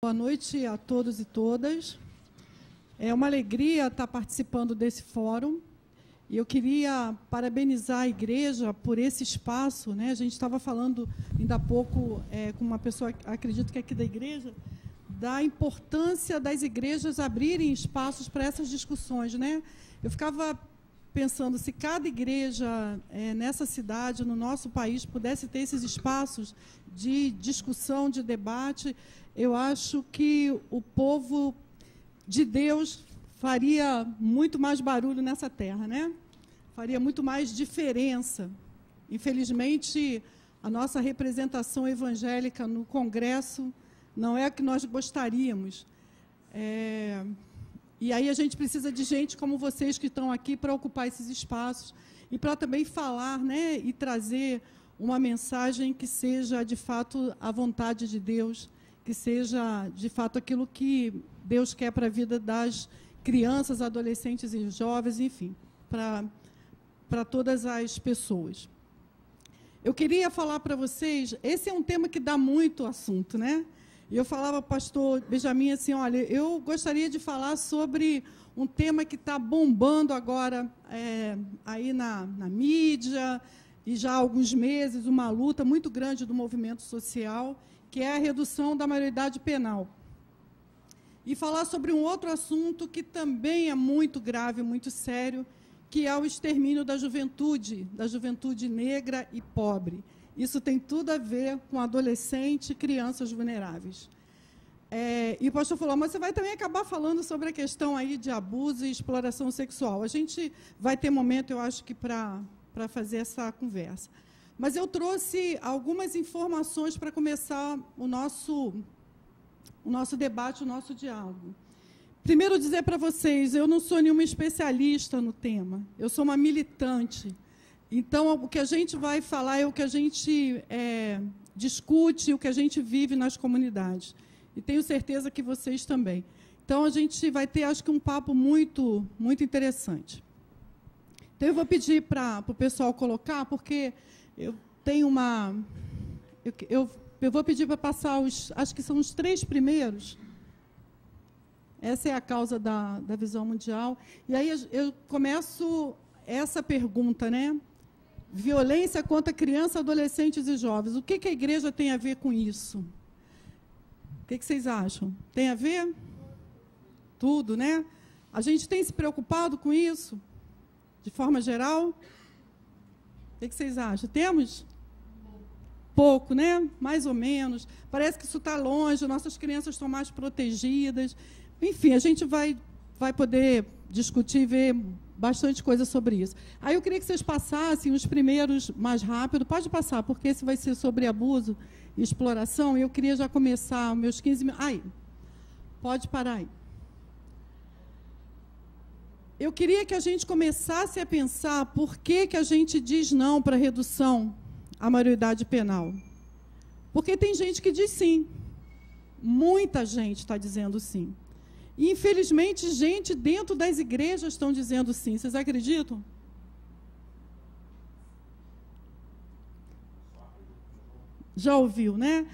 Boa noite a todos e todas. É uma alegria estar participando desse fórum. E eu queria parabenizar a igreja por esse espaço, né? A gente estava falando ainda há pouco com uma pessoa, acredito que aqui da igreja, da importância das igrejas abrirem espaços para essas discussões, né? Eu ficava pensando, se cada igreja nessa cidade, no nosso país, pudesse ter esses espaços de discussão, de debate, eu acho que o povo de Deus faria muito mais barulho nessa terra, né? Faria muito mais diferença. Infelizmente, a nossa representação evangélica no Congresso não é a que nós gostaríamos. E aí a gente precisa de gente como vocês que estão aqui para ocupar esses espaços e para também falar, né, e trazer uma mensagem que seja, de fato, a vontade de Deus, que seja, de fato, aquilo que Deus quer para a vida das crianças, adolescentes e jovens, enfim, para todas as pessoas. Eu queria falar para vocês, esse é um tema que dá muito assunto, né? E eu falava para o pastor Benjamin assim, olha, eu gostaria de falar sobre um tema que está bombando agora aí na mídia, e já há alguns meses, uma luta muito grande do movimento social, que é a redução da maioridade penal. E falar sobre um outro assunto que também é muito grave, muito sério, que é o extermínio da juventude negra e pobre. Isso tem tudo a ver com adolescente e crianças vulneráveis. E o pastor falou, mas você vai também acabar falando sobre a questão aí de abuso e exploração sexual. A gente vai ter momento, eu acho que, para fazer essa conversa. Mas eu trouxe algumas informações para começar o nosso debate, o nosso diálogo. Primeiro, dizer para vocês, eu não sou nenhuma especialista no tema, eu sou uma militante. Então, o que a gente vai falar é o que a gente discute, o que a gente vive nas comunidades. E tenho certeza que vocês também. Então, a gente vai ter, acho que, um papo muito, muito interessante. Então, eu vou pedir para o pessoal colocar, porque eu tenho uma... Eu vou pedir para passar acho que são os 3 primeiros. Essa é a causa da visão mundial. E aí eu começo essa pergunta, né? Violência contra crianças, adolescentes e jovens. O que a igreja tem a ver com isso? O que vocês acham? Tem a ver? Tudo, né? A gente tem se preocupado com isso? De forma geral? O que vocês acham? Temos? Pouco, né? Mais ou menos. Parece que isso está longe, nossas crianças estão mais protegidas. Enfim, a gente vai poder discutir e ver bastante coisa sobre isso. Aí eu queria que vocês passassem os primeiros mais rápido. Pode passar, porque esse vai ser sobre abuso e exploração. E eu queria já começar os meus 15 minutos. Aí, pode parar aí. Eu queria que a gente começasse a pensar por que a gente diz não para a redução à maioridade penal. Porque tem gente que diz sim. Muita gente está dizendo sim. E, infelizmente, gente dentro das igrejas estão dizendo sim. Vocês acreditam? Já ouviu, né?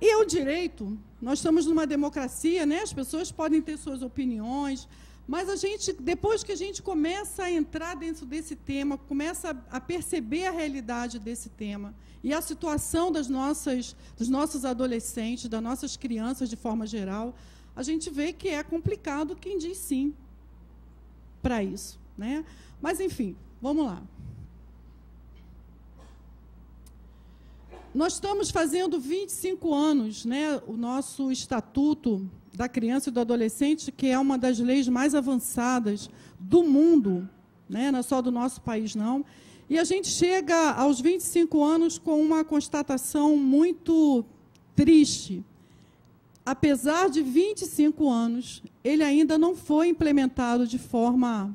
E é o direito. Nós estamos numa democracia, né? As pessoas podem ter suas opiniões, mas a gente, depois que a gente começa a entrar dentro desse tema, começa a perceber a realidade desse tema e a situação dos nossos adolescentes, das nossas crianças de forma geral, a gente vê que é complicado quem diz sim para isso, né? Mas, enfim, vamos lá. Nós estamos fazendo 25 anos, né, o nosso Estatuto da Criança e do Adolescente, que é uma das leis mais avançadas do mundo, né, não é só do nosso país, não. E a gente chega aos 25 anos com uma constatação muito triste. Apesar de 25 anos, ele ainda não foi implementado de forma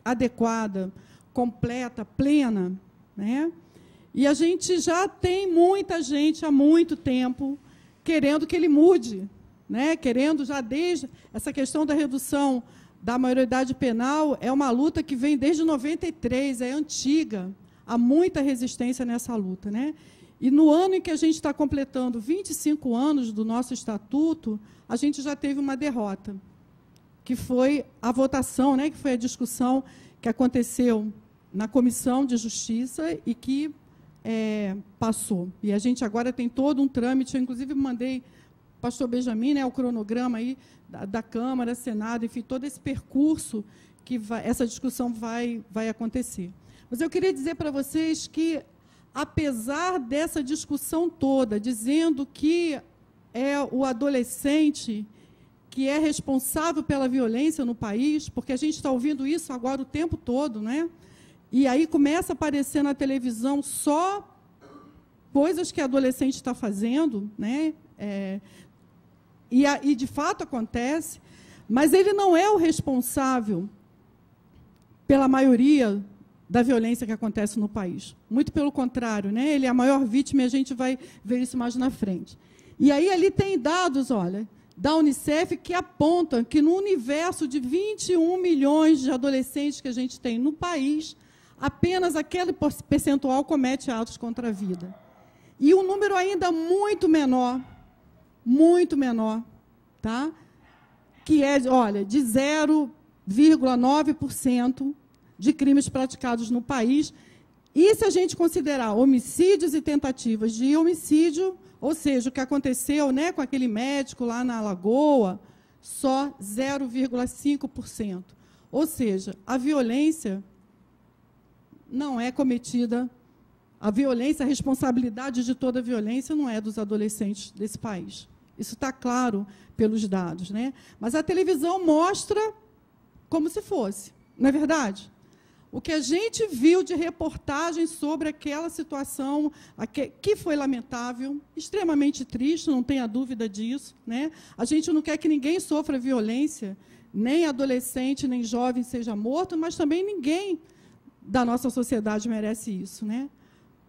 adequada, completa, plena, né? E a gente já tem muita gente há muito tempo querendo que ele mude, né? Querendo já desde essa questão da redução da maioridade penal é uma luta que vem desde 93, é antiga, há muita resistência nessa luta, né? E no ano em que a gente está completando 25 anos do nosso estatuto, a gente já teve uma derrota, que foi a votação, né, que foi a discussão que aconteceu na Comissão de Justiça e que passou. E a gente agora tem todo um trâmite, eu inclusive mandei para o pastor Benjamin, né, o cronograma aí da Câmara, Senado, enfim, todo esse percurso que essa discussão vai acontecer. Mas eu queria dizer para vocês que, apesar dessa discussão toda, dizendo que é o adolescente que é responsável pela violência no país, porque a gente está ouvindo isso agora o tempo todo, né? E aí começa a aparecer na televisão só coisas que adolescente está fazendo, né? E de fato acontece, mas ele não é o responsável pela maioria da violência que acontece no país. Muito pelo contrário, né? Ele é a maior vítima e a gente vai ver isso mais na frente. E aí ali tem dados, olha, da Unicef que apontam que no universo de 21 milhões de adolescentes que a gente tem no país, apenas aquele percentual comete atos contra a vida. E um número ainda muito menor, tá? Que é, olha, de 0,9% de crimes praticados no país. E se a gente considerar homicídios e tentativas de homicídio, ou seja, o que aconteceu, né, com aquele médico lá na Lagoa, só 0,5%. Ou seja, a violência não é cometida, a responsabilidade de toda a violência não é dos adolescentes desse país. Isso está claro pelos dados, né? Mas a televisão mostra como se fosse, não é verdade? O que a gente viu de reportagem sobre aquela situação, que foi lamentável, extremamente triste, não tenha dúvida disso, né? A gente não quer que ninguém sofra violência, nem adolescente, nem jovem seja morto, mas também ninguém da nossa sociedade merece isso, né?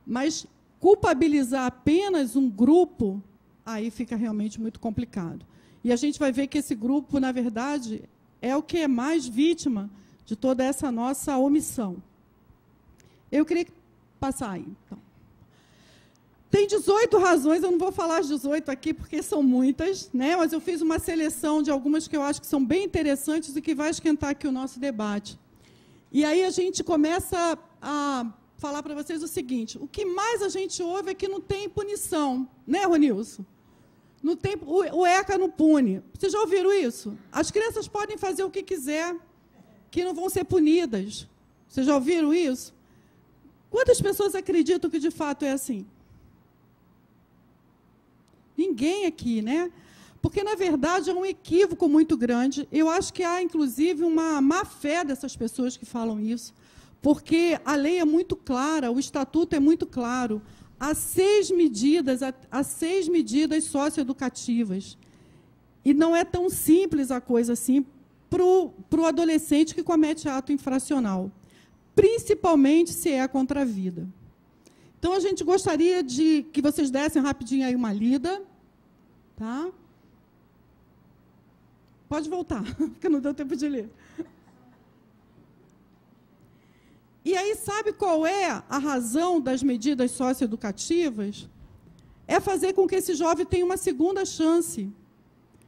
Mas culpabilizar apenas um grupo, aí fica realmente muito complicado. E a gente vai ver que esse grupo, na verdade, é o que é mais vítima de toda essa nossa omissão. Eu queria passar aí, então. Tem 18 razões, eu não vou falar as 18 aqui, porque são muitas, né? Mas eu fiz uma seleção de algumas que eu acho que são bem interessantes e que vai esquentar aqui o nosso debate. E aí a gente começa a falar para vocês o seguinte: o que mais a gente ouve é que não tem punição, né, Ronilson? Não tem, o ECA não pune. Vocês já ouviram isso? As crianças podem fazer o que quiser, que não vão ser punidas. Vocês já ouviram isso? Quantas pessoas acreditam que de fato é assim? Ninguém aqui, né? Porque, na verdade, é um equívoco muito grande. Eu acho que há, inclusive, uma má-fé dessas pessoas que falam isso, porque a lei é muito clara, o estatuto é muito claro. Há 6 medidas socioeducativas. E não é tão simples a coisa assim para o adolescente que comete ato infracional, principalmente se é contra a vida. Então, a gente gostaria de que vocês dessem rapidinho aí uma lida. Tá? Pode voltar, porque não deu tempo de ler. E aí, sabe qual é a razão das medidas socioeducativas? É fazer com que esse jovem tenha uma segunda chance,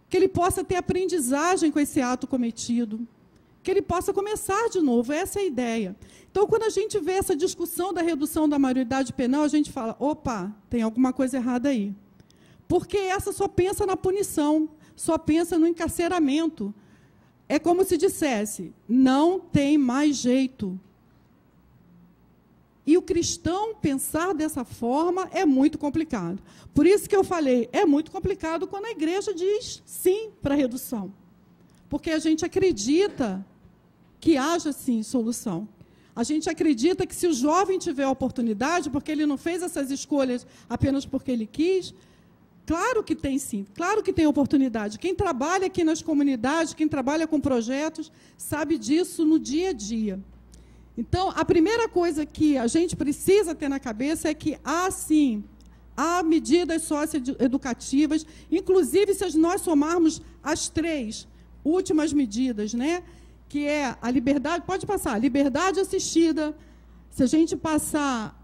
que ele possa ter aprendizagem com esse ato cometido, que ele possa começar de novo, essa é a ideia. Então, quando a gente vê essa discussão da redução da maioridade penal, a gente fala, opa, tem alguma coisa errada aí. Porque essa só pensa na punição, só pensa no encarceramento. É como se dissesse, não tem mais jeito. E o cristão pensar dessa forma é muito complicado. Por isso que eu falei, é muito complicado quando a igreja diz sim para a redução. Porque a gente acredita que haja, sim, solução. A gente acredita que se o jovem tiver a oportunidade, porque ele não fez essas escolhas apenas porque ele quis, claro que tem sim, claro que tem oportunidade. Quem trabalha aqui nas comunidades, quem trabalha com projetos, sabe disso no dia a dia. Então, a primeira coisa que a gente precisa ter na cabeça é que há medidas socioeducativas, inclusive se nós somarmos as 3 últimas medidas, né, que é a liberdade, pode passar, liberdade assistida, se a gente passar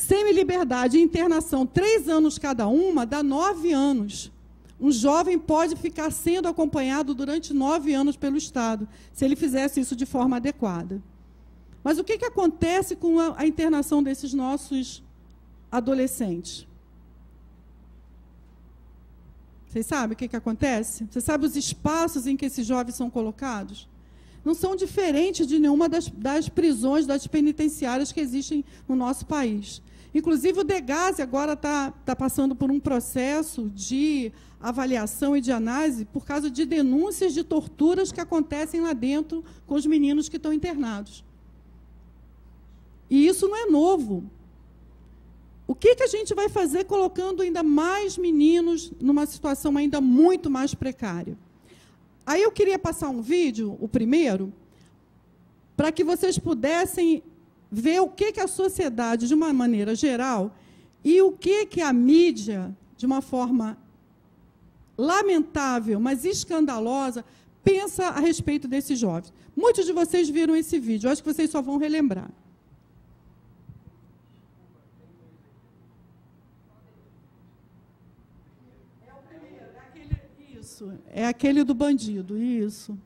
Semi-liberdade e internação, 3 anos cada uma, dá 9 anos. Um jovem pode ficar sendo acompanhado durante 9 anos pelo Estado, se ele fizesse isso de forma adequada. Mas o que acontece com a internação desses nossos adolescentes? Vocês sabem o que acontece? Você sabe os espaços em que esses jovens são colocados? Não são diferentes de nenhuma das prisões, das penitenciárias que existem no nosso país. Inclusive, o Degase agora está passando por um processo de avaliação e de análise por causa de denúncias de torturas que acontecem lá dentro com os meninos que estão internados. E isso não é novo. O que a gente vai fazer colocando ainda mais meninos numa situação ainda muito mais precária? Aí eu queria passar um vídeo, o primeiro, para que vocês pudessem ver o que a sociedade, de uma maneira geral, e o que a mídia, de uma forma lamentável, mas escandalosa, pensa a respeito desses jovens. Muitos de vocês viram esse vídeo, eu acho que vocês só vão relembrar. É o primeiro, isso, é aquele do bandido, isso.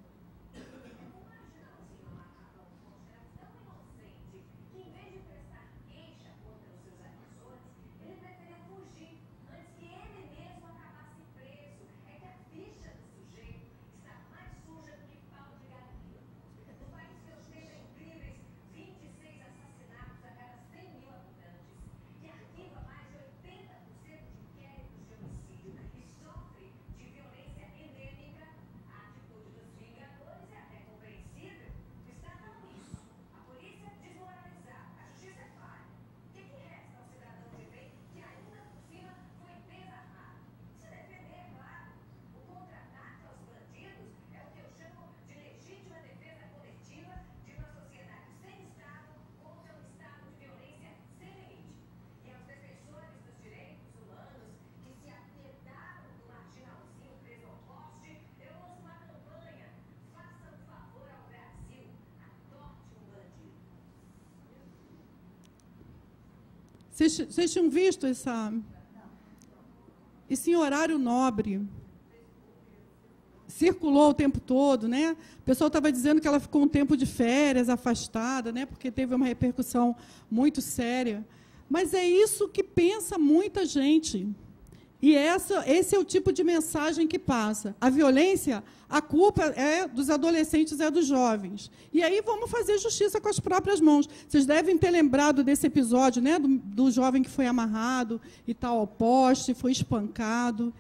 Vocês tinham visto esse em horário nobre? Circulou o tempo todo, né? O pessoal estava dizendo que ela ficou um tempo de férias, afastada, né? Porque teve uma repercussão muito séria. Mas é isso que pensa muita gente. E esse é o tipo de mensagem que passa. A violência, a culpa é dos adolescentes, é dos jovens. E aí vamos fazer justiça com as próprias mãos. Vocês devem ter lembrado desse episódio, né, do jovem que foi amarrado e tal ao poste, foi espancado.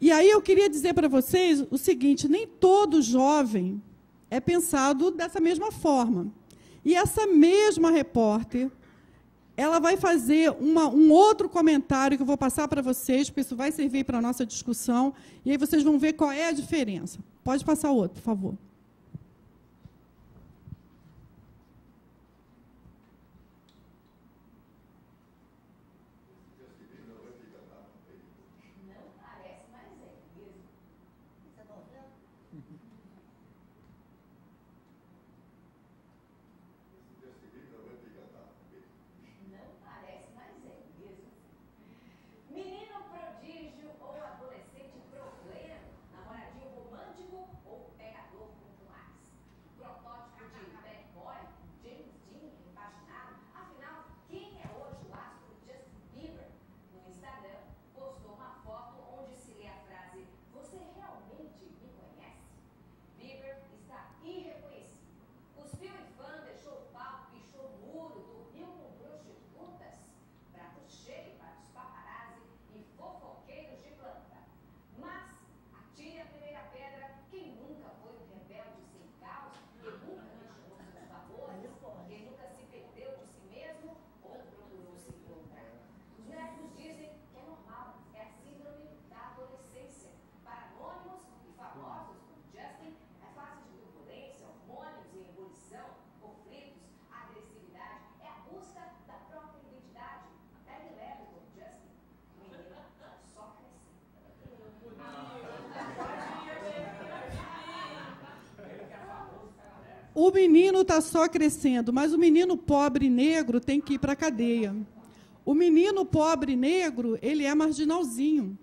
E aí eu queria dizer para vocês o seguinte, nem todo jovem é pensado dessa mesma forma. E essa mesma repórter, ela vai fazer um outro comentário que eu vou passar para vocês, porque isso vai servir para a nossa discussão, e aí vocês vão ver qual é a diferença. Pode passar o outro, por favor. O menino está só crescendo, mas o menino pobre negro tem que ir para a cadeia. o menino pobre negro, ele é marginalzinho.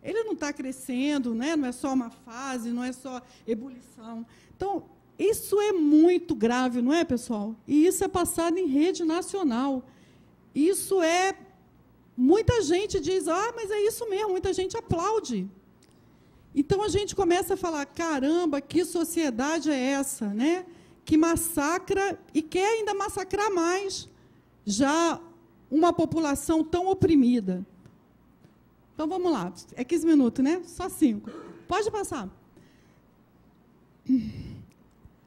Ele não está crescendo, né? Não é só uma fase, não é só ebulição. Então, isso é muito grave, não é, pessoal? E isso é passado em rede nacional. Isso é... Muita gente diz, mas é isso mesmo, muita gente aplaude. Então, a gente começa a falar, caramba, que sociedade é essa, né? Que massacra e quer ainda massacrar mais já uma população tão oprimida. Então, vamos lá. É 15 minutos, né? Só 5. Pode passar.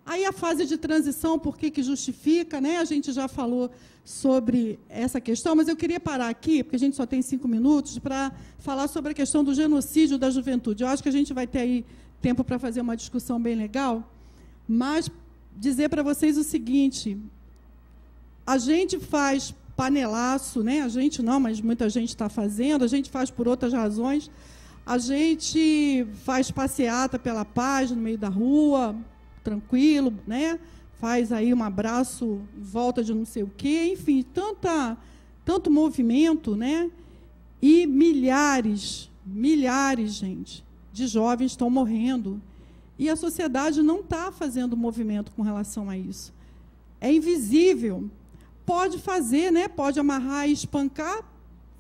Aí, a fase de transição, por que justifica, né? A gente já falou sobre essa questão, mas eu queria parar aqui, porque a gente só tem 5 minutos, para falar sobre a questão do genocídio da juventude. Eu acho que a gente vai ter aí tempo para fazer uma discussão bem legal, mas dizer para vocês o seguinte, a gente faz panelaço, né? A gente não, mas muita gente está fazendo, a gente faz por outras razões, a gente faz passeata pela paz no meio da rua, tranquilo, né? Faz aí um abraço em volta de não sei o quê, enfim, tanto movimento, né? E milhares, gente, de jovens estão morrendo. E a sociedade não está fazendo movimento com relação a isso. É invisível. Pode fazer, né? Pode amarrar e espancar,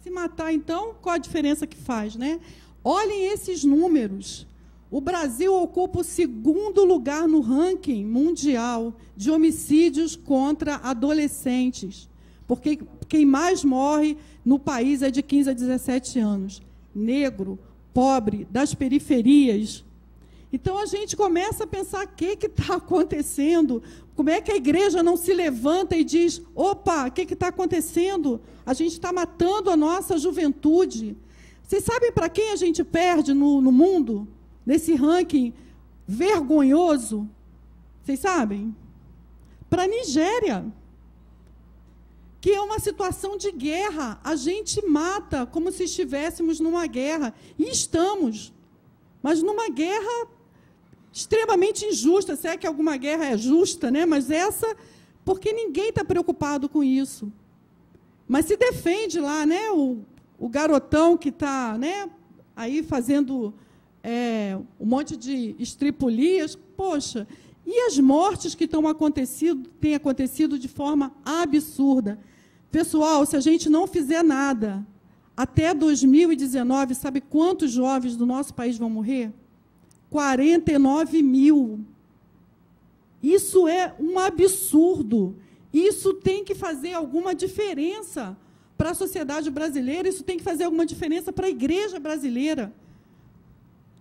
se matar, então, qual a diferença que faz, né? Olhem esses números. O Brasil ocupa o 2º lugar no ranking mundial de homicídios contra adolescentes, porque quem mais morre no país é de 15 a 17 anos. Negro, pobre, das periferias. Então, a gente começa a pensar o que está acontecendo, como é que a igreja não se levanta e diz, opa, o que está acontecendo? A gente está matando a nossa juventude. Vocês sabem para quem a gente perde no mundo? Nesse ranking vergonhoso, vocês sabem? Para a Nigéria, que é uma situação de guerra. A gente mata como se estivéssemos numa guerra. E estamos, mas numa guerra extremamente injusta, se é que alguma guerra é justa, né? Mas essa, porque ninguém está preocupado com isso. Mas se defende lá, né? O garotão que está, né, aí fazendo... um monte de estripulias, poxa, e as mortes que têm acontecido de forma absurda. Pessoal, se a gente não fizer nada, até 2019, sabe quantos jovens do nosso país vão morrer? 49 mil. Isso é um absurdo. Isso tem que fazer alguma diferença para a sociedade brasileira, isso tem que fazer alguma diferença para a igreja brasileira.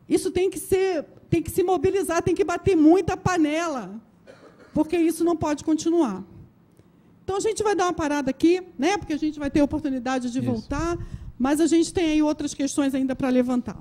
Isso tem que se mobilizar, tem que bater muita panela, porque isso não pode continuar. Então, a gente vai dar uma parada aqui, né, porque a gente vai ter a oportunidade de voltar, mas a gente tem aí outras questões ainda para levantar.